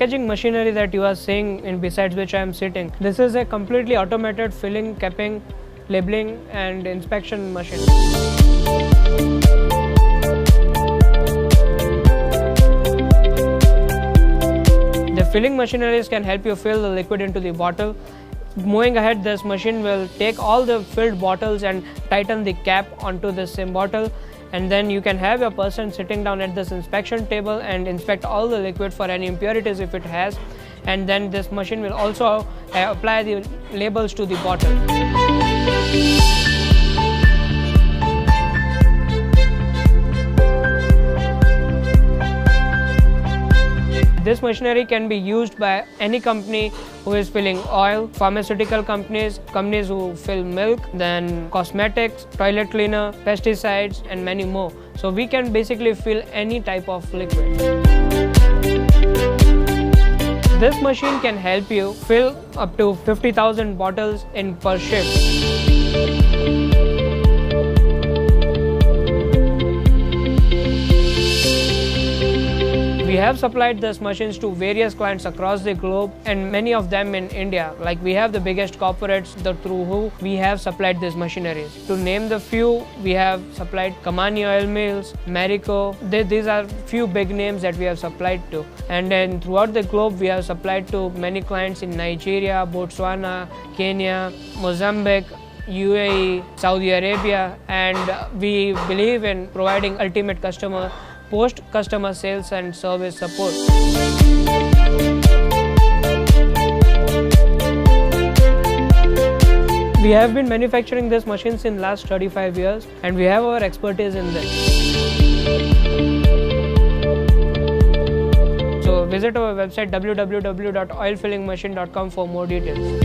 packaging machinery that you are seeing in besides which I am sitting, this is a completely automated filling, capping, labeling and inspection machine. The filling machineries can help you fill the liquid into the bottle. Moving ahead, this machine will take all the filled bottles and tighten the cap onto the same bottle, and then you can have your person sitting down at this inspection table and inspect all the liquid for any impurities if it has, and then this machine will also apply the labels to the bottle. This machinery can be used by any company who is filling oil, pharmaceutical companies, companies who fill milk, then cosmetics, toilet cleaner, pesticides and many more. So we can basically fill any type of liquid. This machine can help you fill up to 50,000 bottles in per shift. We have supplied these machines to various clients across the globe and many of them in India. Like we have the biggest corporates through who we have supplied these machineries. To name the few, we have supplied Kamani Oil Mills, Marico. These are few big names that we have supplied to. And then throughout the globe, we have supplied to many clients in Nigeria, Botswana, Kenya, Mozambique, UAE, Saudi Arabia, and we believe in providing ultimate post-customer sales and service support. We have been manufacturing these machines in last 35 years and we have our expertise in this. So visit our website www.oilfillingmachine.com for more details.